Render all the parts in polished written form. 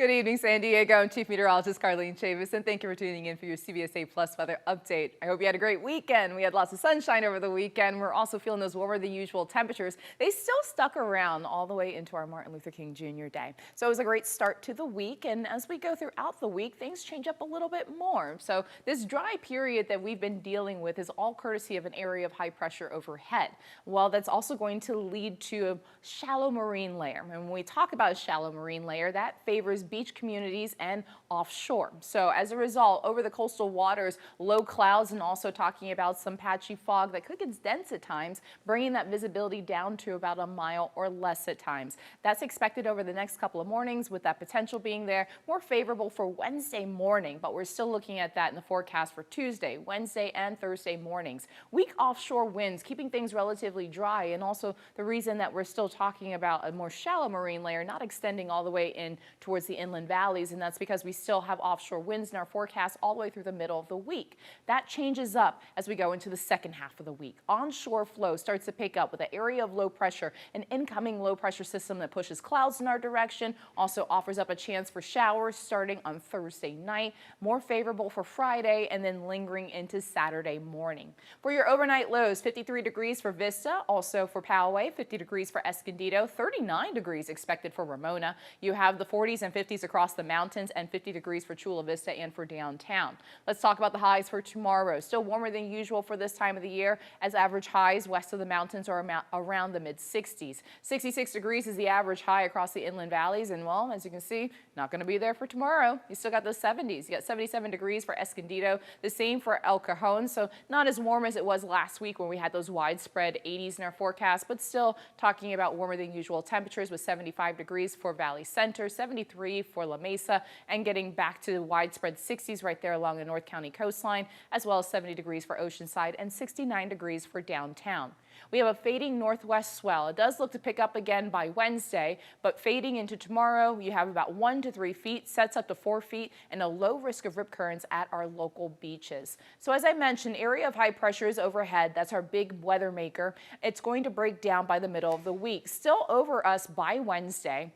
Good evening, San Diego. I'm Chief Meteorologist Carlene Chavis, and thank you for tuning in for your CBS 8 Plus weather update. I hope you had a great weekend. We had lots of sunshine over the weekend. We're also feeling those warmer than usual temperatures. They still stuck around all the way into our Martin Luther King Jr. Day. So it was a great start to the week, and as we go throughout the week, things change up a little bit more. So this dry period that we've been dealing with is all courtesy of an area of high pressure overhead. Well, that's also going to lead to a shallow marine layer. And when we talk about a shallow marine layer, that favors beach communities and offshore. So as a result, over the coastal waters, low clouds and also talking about some patchy fog that could get dense at times, bringing that visibility down to about a mile or less at times. That's expected over the next couple of mornings, with that potential being there. More favorable for Wednesday morning, but we're still looking at that in the forecast for Tuesday, Wednesday, and Thursday mornings. Weak offshore winds, keeping things relatively dry, and also the reason that we're still talking about a more shallow marine layer not extending all the way in towards the inland valleys, and that's because we still have offshore winds in our forecast all the way through the middle of the week. That changes up as we go into the second half of the week. Onshore flow starts to pick up with an area of low pressure, an incoming low pressure system that pushes clouds in our direction, also offers up a chance for showers starting on Thursday night, more favorable for Friday, and then lingering into Saturday morning. For your overnight lows, 53 degrees for Vista, also for Poway, 50 degrees for Escondido, 39 degrees expected for Ramona. You have the 40s and 50s across the mountains and 50 degrees for Chula Vista and for downtown. Let's talk about the highs for tomorrow. Still warmer than usual for this time of the year, as average highs west of the mountains are around the mid-60s. 66 degrees is the average high across the inland valleys, and well, as you can see, not going to be there for tomorrow. You still got the 70s. You got 77 degrees for Escondido, the same for El Cajon, so not as warm as it was last week when we had those widespread 80s in our forecast, but still talking about warmer than usual temperatures with 75 degrees for Valley Center, 73 for La Mesa, and getting back to the widespread 60s right there along the North County coastline, as well as 70 degrees for Oceanside and 69 degrees for downtown. We have a fading northwest swell. It does look to pick up again by Wednesday, but fading into tomorrow, you have about 1 to 3 feet, sets up to 4 feet, and a low risk of rip currents at our local beaches. So as I mentioned, area of high pressure is overhead. That's our big weather maker. It's going to break down by the middle of the week. Still over us by Wednesday.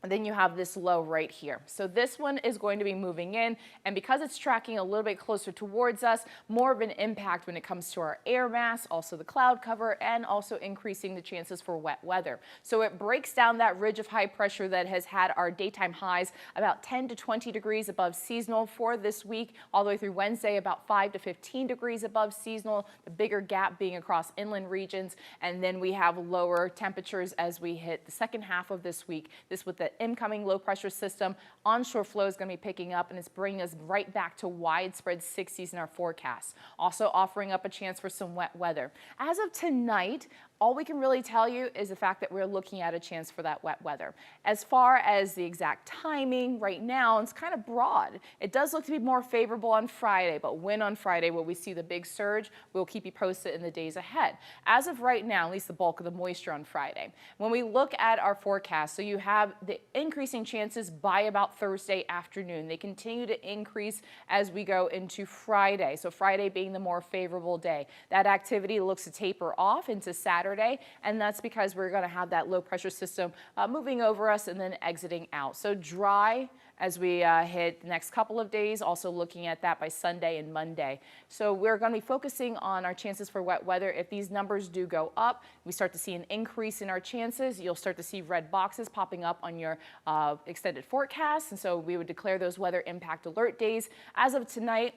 And then you have this low right here. So this one is going to be moving in, and because it's tracking a little bit closer towards us, more of an impact when it comes to our air mass, also the cloud cover, and also increasing the chances for wet weather. So it breaks down that ridge of high pressure that has had our daytime highs about 10 to 20 degrees above seasonal for this week, all the way through Wednesday about 5 to 15 degrees above seasonal, the bigger gap being across inland regions, and then we have lower temperatures as we hit the second half of this week. This with the incoming low pressure system, onshore flow is going to be picking up, and it's bringing us right back to widespread 60s in our forecast. Also offering up a chance for some wet weather. As of tonight, all we can really tell you is the fact that we're looking at a chance for that wet weather. As far as the exact timing, right now, it's kind of broad. It does look to be more favorable on Friday, but when on Friday will we see the big surge? We'll keep you posted in the days ahead. As of right now, at least the bulk of the moisture on Friday. When we look at our forecast, so you have the increasing chances by about Thursday afternoon. They continue to increase as we go into Friday. So Friday being the more favorable day. That activity looks to taper off into Saturday. And that's because we're going to have that low pressure system moving over us and then exiting out. So dry as we hit the next couple of days, also looking at that by Sunday and Monday. So we're going to be focusing on our chances for wet weather. If these numbers do go up, we start to see an increase in our chances. You'll start to see red boxes popping up on your extended forecast. And so we would declare those weather impact alert days. As of tonight,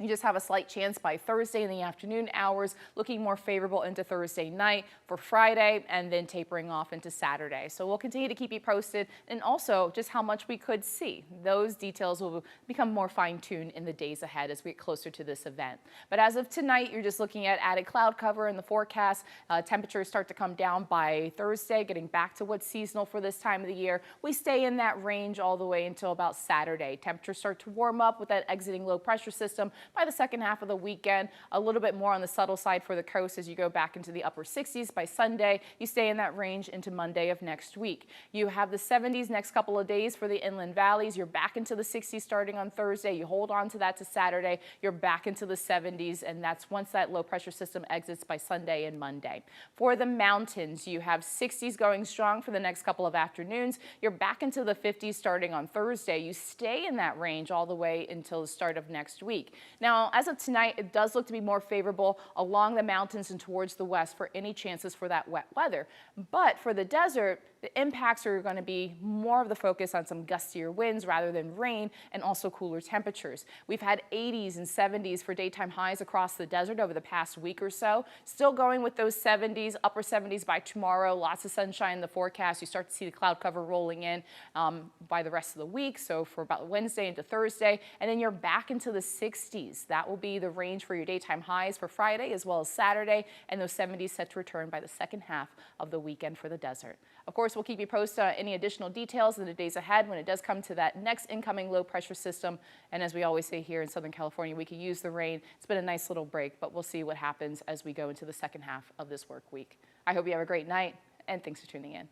you just have a slight chance by Thursday in the afternoon hours, looking more favorable into Thursday night for Friday, and then tapering off into Saturday. So we'll continue to keep you posted, and also just how much we could see. Those details will become more fine-tuned in the days ahead as we get closer to this event. But as of tonight, you're just looking at added cloud cover in the forecast. Temperatures start to come down by Thursday, getting back to what's seasonal for this time of the year. We stay in that range all the way until about Saturday. Temperatures start to warm up with that exiting low pressure system, by the second half of the weekend. A little bit more on the subtle side for the coast as you go back into the upper 60s by Sunday. You stay in that range into Monday of next week. You have the 70s next couple of days for the inland valleys. You're back into the 60s starting on Thursday. You hold on to that to Saturday. You're back into the 70s, and that's once that low pressure system exits by Sunday and Monday. For the mountains, you have 60s going strong for the next couple of afternoons. You're back into the 50s starting on Thursday. You stay in that range all the way until the start of next week. Now, as of tonight, it does look to be more favorable along the mountains and towards the west for any chances for that wet weather. But for the desert, the impacts are going to be more of the focus on some gustier winds rather than rain, and also cooler temperatures. We've had 80s and 70s for daytime highs across the desert over the past week or so. Still going with those 70s, upper 70s by tomorrow. Lots of sunshine in the forecast. You start to see the cloud cover rolling in by the rest of the week, so for about Wednesday into Thursday. And then you're back into the 60s. That will be the range for your daytime highs for Friday as well as Saturday, and those 70s set to return by the second half of the weekend for the desert. Of course, we'll keep you posted on any additional details in the days ahead when it does come to that next incoming low pressure system. And as we always say here in Southern California, we can use the rain. It's been a nice little break, but we'll see what happens as we go into the second half of this work week. I hope you have a great night, and thanks for tuning in.